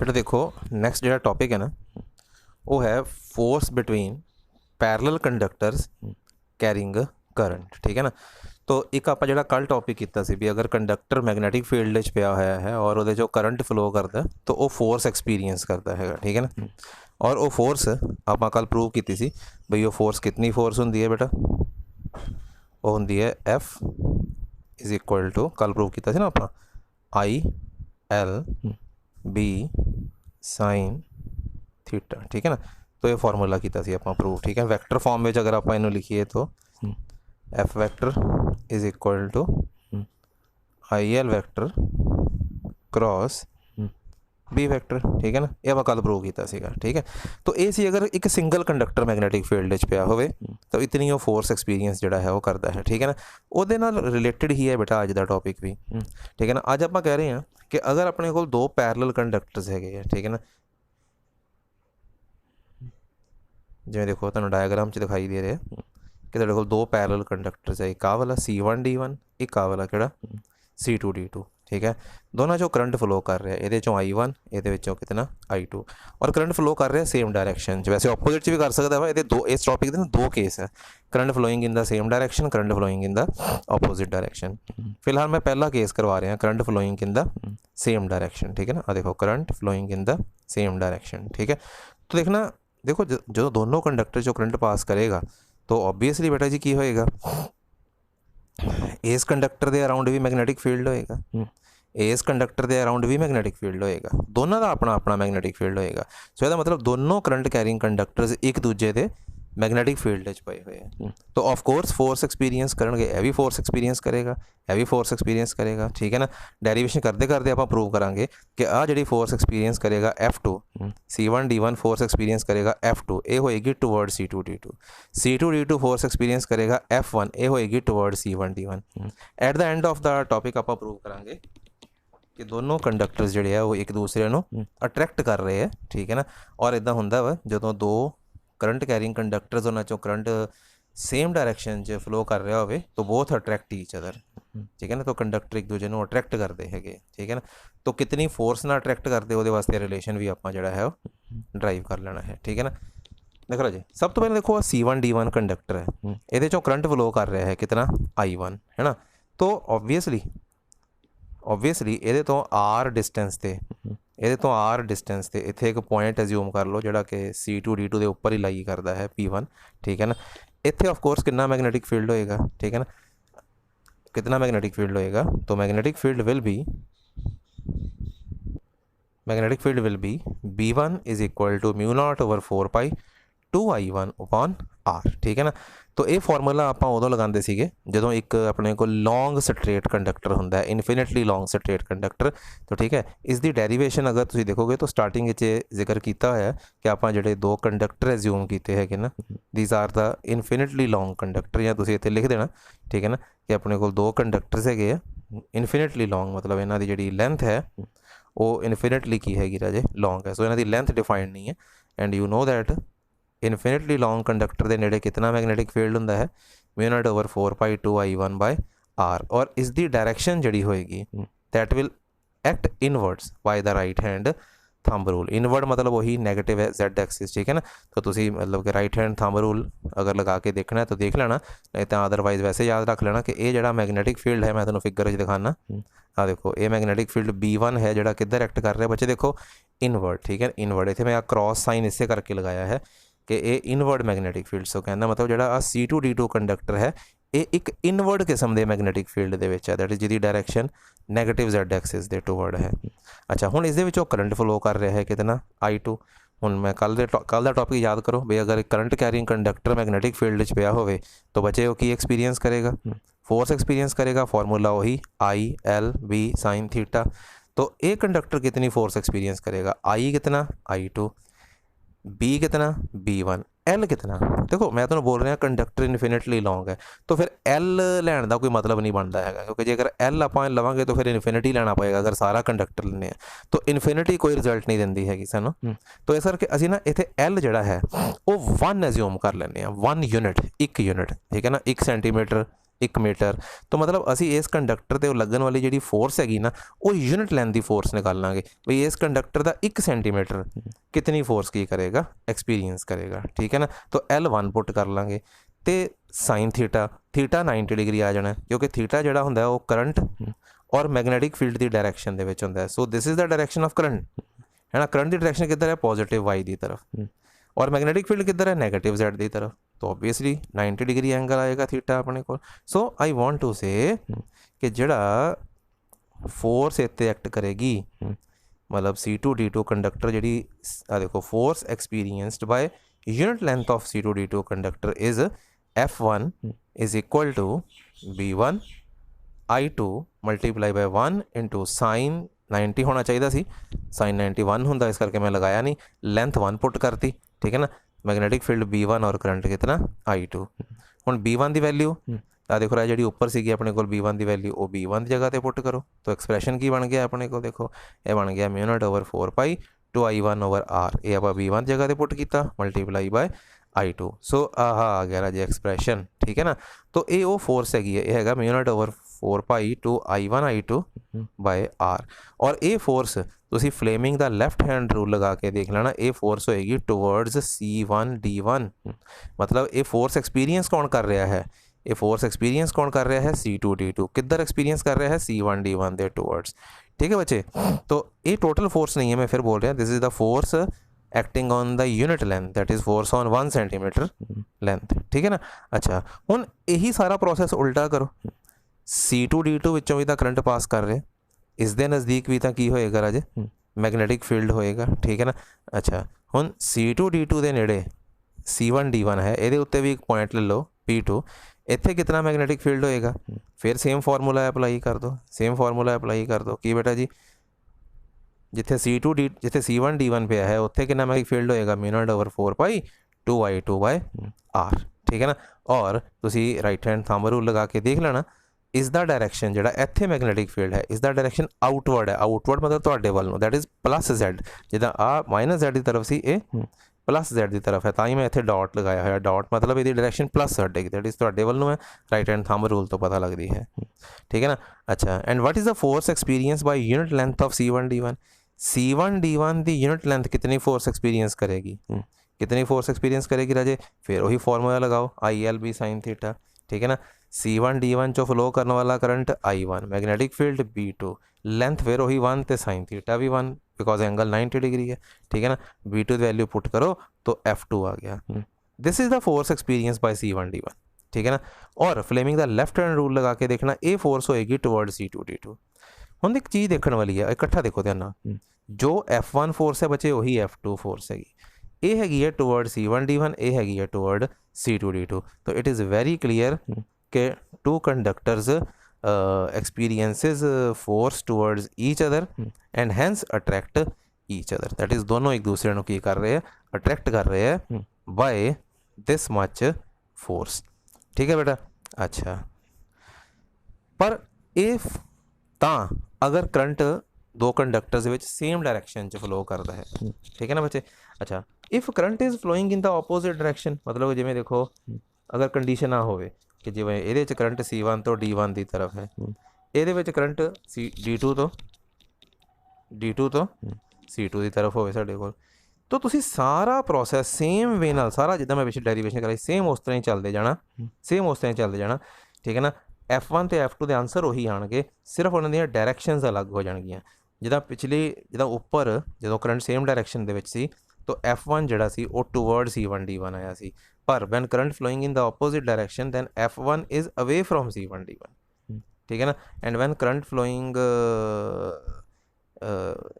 बेटा देखो नैक्सट जो टॉपिक है ना वो है force between parallel conductors carrying current. ठीक है ना। तो एक आप जो कल टॉपिक किया सी भी अगर कंडक्टर मैगनैटिक फील्ड च पिया होया है और वो करंट फ्लो करता तो वो फोर्स एक्सपीरियंस करता है। ठीक है ना। और वो फोर्स आप कल प्रूव की सी बई वो फोर्स कितनी फोर्स होंगी है बेटा, वो होंगी है एफ इज इक्वल टू कल प्रूव किया ना आप I L B sine theta. ठीक है ना। तो ये फॉर्मूला किया आप प्रूव। ठीक है। वैक्टर फॉर्म में अगर आप इन्हों लिखिए तो F vector is equal to I L vector cross B vector. ठीक है ना। ये आप कल प्रूव किया। ठीक है। तो ये सी अगर एक सिंगल कंडक्टर मैगनैटिक फील्ड पिया हो तो इतनी वो फोर्स एक्सपीरियंस जोड़ा है वो करता है। ठीक है ना। वो रिलेटिड ही है बेटा अज का टॉपिक भी। ठीक है ना। अज आप कह रहे हैं कि अगर अपने को दो पैरल कंडक्टर्स है। ठीक है ना। जिमें देखो तुम डायग्राम च दिखाई दे रहे हैं कि तेरे को दो पैरल कंडक्टर्स है, एक आ वाला C1D1 एक आ वाला कि C2D2। ठीक है। दोनों चो करंट फ्लो कर रहा है, ये I1 ये कितना I2 और करंट फ्लो कर रहा है सेम डायरैक्शन। वैसे ऑपोजिट भी कर सकता है। ये दो इस टॉपिक के दो केस है, current flowing in the same direction, current flowing in the opposite direction. फिलहाल मैं पहला केस करवा रहा current flowing in the same direction. ठीक है ना। देखो current flowing in the same direction. ठीक है। तो देखना देखो जो दोनों कंडक्टर जो करंट पास करेगा तो ऑब्वियसली बेटा जी की होएगा इस कंडक्टर के अराउंड भी मैगनैटिक फील्ड होएगा, इस कंडक्टर के अराउंड भी मैगनैटिक फील्ड होएगा, दोनों का अपना अपना मैगनैटिक फील्ड होएगा। सो इसका मतलब दोनों करंट कैरिंग कंडक्टर्स एक दूजे के मैगनैटिक फील्ड पे हुए हैं तो ऑफ कोर्स फोर्स एक्सपीरियंस करेंगे, यह भी फोर्स एक्सपीरियंस करेगा, यह भी फोर्स एक्सपीरियंस करेगा। ठीक है ना। डेरिवेशन करते करते आप प्रूव करांगे कि आ जी फोर्स एक्सपीरियंस करेगा F2 C1D1 फोर्स एक्सपीरियंस करेगा F2 ये होएगी toward C2D2, C2D2 force experience करेगा F1 ये होएगी toward C1D1। At the end of the topic आप प्रूव करांगे कि दोनों कंडक्टर्स जोड़े है वो एक दूसरे को अट्रैक्ट कर रहे हैं। ठीक है ना। और इदा होंगे वा जो दो करंट कैरिंग कंडक्टर्स उन्होंने चो करंट सेम डायरैक्शन च फ्लो कर रहा हो तो बोथ अट्रैक्ट ईच अदर। ठीक है ना। तो कंडक्टर एक दूजे को अट्रैक्ट करते हैं। ठीक है ना। तो कितनी फोर्स ना अट्रैक्ट करते वो वास्ते रिलेशन भी आप जोड़ा है ड्राइव कर लेना है। ठीक है ना। देख लो जी सब तो पहले देखो C1D1 कंडक्टर है, ये करंट फ्लो कर रहा है कितना I1 है ना। तो ऑब्वियसली ये तो R डिस्टेंस से इतने एक पॉइंट एज्यूम कर लो जोड़ा कि C2D2 के उपर ही लाई करता है P1। ठीक है ना। इतने ऑफकोर्स कितना मैगनैटिक फील्ड होएगा। ठीक है ना। कितना मैगनैटिक फील्ड होएगा तो magnetic field will be B1 is equal to μ0/4 2I1 upon R। ठीक है ना। तो ये फॉर्मूला आप उदों लगाते थे जो एक अपने को लॉन्ग स्ट्रेट कंडक्टर होंगे, इनफिनिटली लॉन्ग स्ट्रेट कंडक्टर। तो ठीक है इसकी डेरीवेशन अगर तुम देखोगे तो स्टार्टिंग जिक्र किया है कि आप जो दो कंडक्टर एज्यूम किए है ना these are the infinitely long conductor, या तुम इतने लिख देना। ठीक है ना कि अपने को दो कंडक्टर्स है इनफिनिटली लॉन्ग मतलब इन्हों की जी लेंथ है वो इनफिनिटली की हैगी राजे लॉन्ग है। सो इन्हों की लेंथ डिफाइंड नहीं है and you know that infinitely long conductor के नेड़े कितना मैगनैटिक फील्ड होंगे है μ0/4 2I1/R। और इसकी डायरैक्शन जी होएगी that will act inwards by the right hand thumb rule. Inward मतलब वही नैगेटिव है Z एक्सिस। ठीक है ना। तो तुम मतलब कि राइट हैंड थंब रूल अगर लगा के देखना है तो देख लेना, नहीं तो अदरवाइज वैसे याद रख लेना कि ये जो मैगनैटिक फील्ड है मैं तुम्हें फिगर दिखाना आ देखो ये मैगनैटिक फील्ड B1 है जो किधर एक्ट कर रहा है बच्चे देखो इनवर्ड। ठीक है इनवर्ड इतने मैं क्रॉस साइन इसे करके लगाया है कि ये इनवर्ड मैगनैटिक फील्ड। सो कहना मतलब जो C2D2 कंडक्टर है ये एक इनवर्ड किस्म के मैगनैटिक फील्ड के है दैट इज जिसकी डायरैक्शन नैगेटिव Z एक्सिस के टूवर्ड है। अच्छा हुण इस करंट फ्लो कर रहा है कितना I2। हुण मैं कल का टॉपिक याद करो भाई अगर current carrying conductor magnetic field च पिया हो तो बच्चे वो की एक्सपीरियंस करेगा फोर्स एक्सपीरियंस करेगा। फॉर्मूला वही ILB साइन थीटा। तो ये कंडक्टर कितनी फोर्स एक्सपीरियंस करेगा I कितना I2, B कितना B1, L कितना। देखो मैं तुम्हें बोल रहा कंडक्टर इनफिनिटली लॉन्ग है तो फिर L लैन का कोई मतलब नहीं बनता है क्योंकि जो अगर L आप लवेंगे तो फिर इनफिनिटी लेना पड़ेगा अगर सारा कंडक्टर लेने तो इनफिनिटी कोई रिजल्ट नहीं देती हैगी सानू। तो इस करके असी ना इतने L जोड़ा है वो 1 एज्यूम कर लें 1 यूनिट 1 यूनिट। ठीक है ना 1 सेंटीमीटर 1 मीटर। तो मतलब असी इस कंडक्टर ते लगन वाली जी फोर्स हैगी ना वो यूनिट लेंथ की फोर्स निकाल लाँगे बई इस कंडक्टर का 1 सेंटीमीटर कितनी फोर्स की करेगा एक्सपीरियंस करेगा। ठीक है ना, तो L1 पुट कर लाँगे तो साइन थीटा 90 डिग्री आ जाना क्योंकि थीटा जोड़ा होंगे वो करंट और मैगनैटिक फील्ड की डायरैक्शन के होंगे। So this is the direction of current है ना। करंट की डायरैक्शन किधर है पॉजिटिव वाई की तरफ और मैगनैटिक फील्ड किधर है नैगेटिव जेड की तरफ। तो ऑब्वियसली 90 डिग्री एंगल आएगा थीटा अपने को। सो आई वॉन्ट टू से कि जड़ा फोर्स इत्ते एक्ट करेगी मतलब C2D2 कंडक्टर जी देखो force experienced by unit length of C2D2 conductor is F1 is equal to B1 I2 multiply by 1 into sine 90 होना चाहिए सी साइन 91 होंगे इस करके मैं लगाया नहीं लेंथ 1 पुट करती। ठीक है ना, मैगनैटिक फील्ड B1 और करंट कितना I2। हुण B1 की वैल्यू आ देखो जी उपर सी अपने को B1 की वैल्यू वो B1 की जगह पर पुट करो तो एक्सप्रैशन की बन गया अपने को देखो ये बन गया μ0/4π 2I1/r ये आप B1 जगह पर पुट किया मल्टीप्लाई बाय I2। सो आ गया जी एक्सप्रैशन। ठीक है ना, तो ये वो फोर्स हैगी है यह है μ0/4π 2I1I2/r और ये फोर्स तुसी फ्लेमिंग दा लेफ्ट हैंड रूल लगा के देख लेना ये फोर्स होएगी टुवर्ड्स C1D1 मतलब ये फोर्स एक्सपीरियंस कौन कर रहा है ये फोर्स एक्सपीरियंस कौन कर रहा है C2D2 किधर एक्सपीरियंस कर रहा है C1D1 दे टुवर्ड्स। ठीक है बच्चे, तो ये टोटल फोर्स नहीं है मैं फिर बोल रहा this is the force acting on the unit length that is force on 1 centimetre length. ठीक है ना, अच्छा हुण यही सारा प्रोसैस उल्टा करो C2D2 विचों भी तो करंट पास कर रहे इस दे नज़दीक भी तो की होएगा राजे मैगनैटिक फील्ड होएगा। ठीक है ना, अच्छा हुण C2D2 के नेड़े C1D1 है ये उत्ते भी एक पॉइंट ले लो P2 इत्थे कितना मैगनैटिक फील्ड होएगा फिर सेम फार्मूला अप्लाई कर दो सेम फार्मूला अप्लाई कर दो कि बेटा जी जिथे जिथे C1D1 पे है उत्थे कितना मैगनैटिक फील्ड होएगा μ0/4π 2I2/r। ठीक है ना, और तुसी राइट हैंड थंब रूल लगा के देख लेना इस दा डायरैक्शन जो इत्थे मैगनैटिक फील्ड है इस दा डायरैक्शन आउटवर्ड है आउटवर्ड मतलब तुहाडे वालों दैट इज़ प्लस Z जिदा आ माइनस Z की तरफ सी ए प्लस Z की तरफ है ताई मैं इत्थे डॉट लगाया हुआ डॉट मतलब ये डायरैक्शन प्लस Z है दैट इज़ तुहाडे वालों है राइट हैंड थंब रूल तो पता लगती है। ठीक है ना, अच्छा and what is the force experience by unit length of C1D1 की यूनिट लेंथ कितनी फोर्स एक्सपीरियंस करेगी कितनी फोर्स एक्सपीरियंस करेगी राजे फिर वही फार्मूला लगाओ ILB साइन थीटा। ठीक है ना, C1D1 चो फ्लो करने वाला current I1 magnetic field B2 length फिर वही 1 तो साइन थीटा भी 1 बिकॉज एंगल 90 डिग्री है। ठीक है ना, B2 की वैल्यू पुट करो तो F2 आ गया। This is the force experience by C1D1। ठीक है ना, और फ्लेमिंग दा लेफ्ट हैंड रूल लगा के देखना ये फोर्स होएगी टुवर्ड C2D2। हुण एक चीज़ देखने वाली है इकट्ठा देखो ध्यान जो F1 फोर्स है बच्चे वही F2 फोर्स हैगी ये हैगी है टुवर्ड C1D1 ये हैगी है टुवर्ड C2D2। तो इट इज़ वेरी क्लियर के two conductors experiences force towards each other and hence attract each other that is दोनों एक दूसरे को की कर रहे हैं अट्रैक्ट कर रहे हैं बाय दिस मच फोर्स। ठीक है बेटा, अच्छा पर इफ ता अगर करंट दो conductors which same direction flow करता है। ठीक है ना बच्चे, अच्छा if current is flowing in the opposite direction मतलब जिमें देखो अगर कंडीशन आ होवे कि जिमें ये करंट C1 तो D1 की तरफ है ये करंट D2 तो C2 की तरफ होवे साडे कोल तो तुसी सारा प्रोसैस सेम वे नाल सारा जिद्दां मैं पिछले डेरीवेशन कराई सेम उस तरह ही चलते जाना सेम उस तरह चलते जाना। ठीक है ना, F1 तो F2 के आंसर उही आएंगे सिर्फ उन्होंने डायरैक्शनस अलग हो जाएगियाँ जिदा पिछली जिदा उपर जो करंट सेम डायरैक्शन दे विच सी तो F1 जड़ा सी वो टुवर्ड C1D1 आया सी पर when current flowing in the opposite direction then F1 is away from C1D1। ठीक है ना, and when current flowing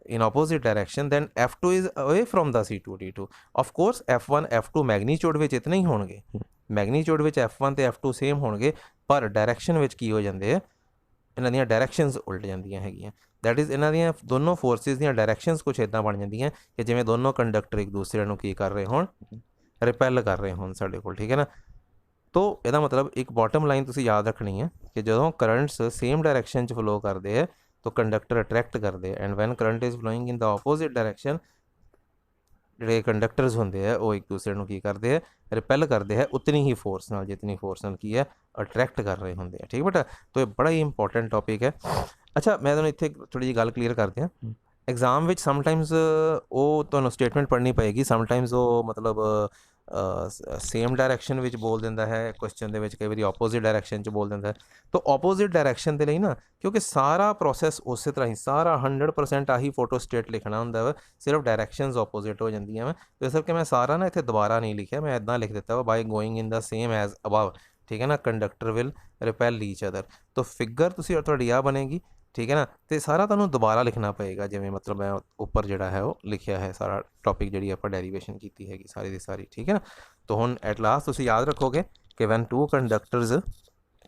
in opposite direction then F2 is away from the C2D2। of course F1 F2 magnitude which इतने ही होणगे magnitude विच F1 ते F2 same होणगे पर direction विच की हो जाते हैं इन्हां ਦੀਆਂ डायरैक्शनस उल्ट जांदियां हैगियां दैट इज़ इन्हां ਦੀਆਂ दोनों फोर्सिस ਦੀਆਂ डायरैक्शनस कुछ इदां बन जांदियां कि जिवें दोनों कंडक्टर एक दूसरे ਨੂੰ की कर रहे होण रिपैल कर रहे होण साडे कोल। ठीक है ना, तो ਇਹਦਾ मतलब एक बॉटम लाइन तुसीं याद रखनी है कि ਜਦੋਂ करंट्स सेम डायरैक्शन च फ्लो करते हैं तो कंडक्टर अट्रैक्ट करते हैं and when current is flowing in the opposite direction ਜਿਹੜੇ कंडक्टर्स होंगे है वो एक दूसरे ਨੂੰ की करते हैं रिपैल करते हैं उतनी ही फोर्स नाल जितनी फोर्स नाल की है अट्रैक्ट कर रहे होंगे, ठीक है बेटा। तो ये बड़ा ही इंपॉर्टेंट टॉपिक है। अच्छा मैं तुहानूं इत्थे थोड़ी जी गल क्लीयर कर दियां, एग्जाम विच समटाइम्स वो तुहानूं स्टेटमेंट पढ़नी पएगी, समटाइम्स वो मतलब सेम डायरैक्शन विच बोल दिंदा है क्वेश्चन दे विच, कई वारी ऑपोजिट डायरैक्शन च बोल दिंदा है। तो ऑपोजिट डायरैक्शन दे लई ना, क्योंकि सारा प्रोसैस उस तरह ही सारा 100% आही फोटो स्टेट लिखना हुंदा वा, सिर्फ डायरैक्शनस ऑपोजिट हो जांदियां वा। तो इस करके मैं सारा ना इत्थे दोबारा नहीं लिखिया, मैं इदां लिख दित्ता वा by going in the same as above, ठीक है ना, conductor will repel each other. तो फिगर तुसी तुहाडी आ बनेगी, ठीक है ना। तो सारा तुहानूं दोबारा लिखना पएगा, जिवें मतलब मैं उपर जिहड़ा है वो लिखिया है सारा टॉपिक, जिहड़ी आपां डेरीवेशन कीती हैगी सारी दी सारी, ठीक है ना। तो हुण एट लास्ट तुसी याद रखोगे कि when two conductors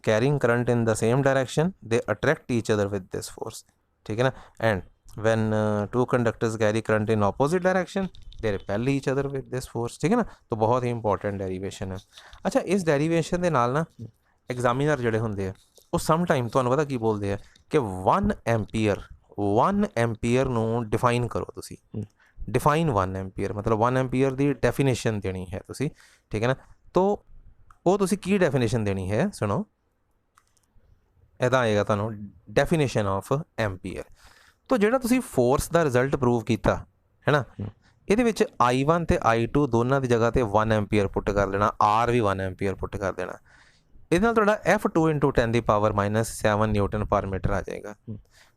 carrying current in the same direction they attract each other with this force, ठीक है ना। And when two conductors carry current in opposite direction they repel each other with this force, ठीक है ना। तो बहुत ही important derivation है। अच्छा इस डेरीवेशन के नाल ना एग्जामिनर जिहड़े हुंदे आ वो सम टाइम तुहानूं पता की बोलते हैं कि 1 एम्पीयर नूं डिफाइन करो तुसी, डिफाइन 1 एम्पीयर मतलब 1 एम्पीयर की डेफिनेशन देनी है तुसी, ठीक है ना। तो वो तुसी की डेफिनेशन देनी है, सुनो इदा आएगा तुहानूं डेफिनेशन ऑफ एम्पीयर। तो जिहड़ा तुसी फोर्स का रिजल्ट प्रूव किया है ना, ਇਹਦੇ ਵਿੱਚ I1 ਤੇ I2 ਦੋਨਾਂ ਦੀ ਜਗ੍ਹਾ ਤੇ 1 ਐਂਪੀਅਰ ਪੁੱਟ ਕਰ ਲੈਣਾ, R ਵੀ 1 ਐਂਪੀਅਰ ਪੁੱਟ ਕਰ ਦੇਣਾ। ਇਹਦੇ ਨਾਲ ਤੁਹਾਡਾ F2 × 10⁻⁷ ਨਿਊਟਨ ਪਰ ਮੀਟਰ ਆ ਜਾਏਗਾ।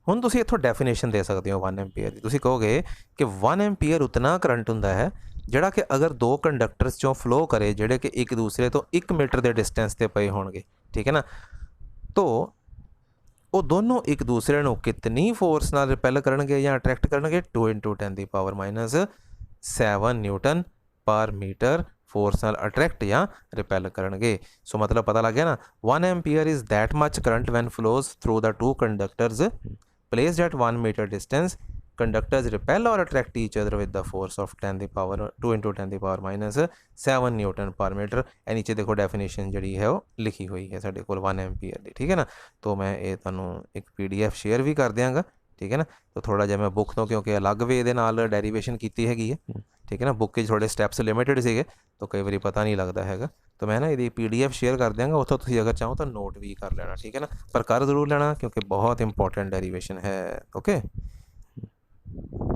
ਹੁਣ ਤੁਸੀਂ ਇੱਥੋਂ ਡੈਫੀਨੇਸ਼ਨ ਦੇ ਸਕਦੇ ਹੋ 1 ਐਂਪੀਅਰ ਦੀ। ਤੁਸੀਂ ਕਹੋਗੇ ਕਿ 1 ਐਂਪੀਅਰ ਉਤਨਾ ਕਰੰਟ ਹੁੰਦਾ ਹੈ ਜਿਹੜਾ ਕਿ ਅਗਰ ਦੋ ਕੰਡਕਟਰਸ ਚੋਂ ਫਲੋ ਕਰੇ ਜਿਹੜੇ ਕਿ ਇੱਕ ਦੂਸਰੇ ਤੋਂ 1 ਮੀਟਰ ਦੇ ਡਿਸਟੈਂਸ ਤੇ ਪਏ ਹੋਣਗੇ, ਠੀਕ ਹੈ ਨਾ। तो वो दोनों एक दूसरे को कितनी फोर्स नाल रिपेल करनगे या अट्रैक्ट करनगे, 2 × 10⁻⁷ न्यूटन पर मीटर फोर्स नाल अट्रैक्ट या रिपेल करनगे। सो मतलब पता लग गया ना, 1 ampere is that much current when flows through the two conductors placed at 1 metre distance, conductors repel और attract each other with the force of 2 × 10⁻⁷ newton per metre. ए नीचे देखो डेफिनेशन जी है वो लिखी हुई है साढ़े को 1 एम्पीयर की, ठीक है ना। तो मैं ये तुहानूं एक PDF शेयर भी कर देंगा, ठीक है ना। तो थोड़ा जिहा मैं बुक तो क्योंकि अलग वे दे नाल डेरीवेशन की हैगी है, ठीक है ना। बुक के थोड़े स्टैप्स लिमिटेड सीगे तो कई बार पता नहीं लगता हैगा। तो मैं ना ये PDF शेयर कर देंगा, उतों तुसीं अगर चाहो तो नोट भी कर लेना, ठीक है ना। पर कर जरूर लेना क्योंकि बहुत इंपॉर्टेंट डेरीवेशन है, ओके।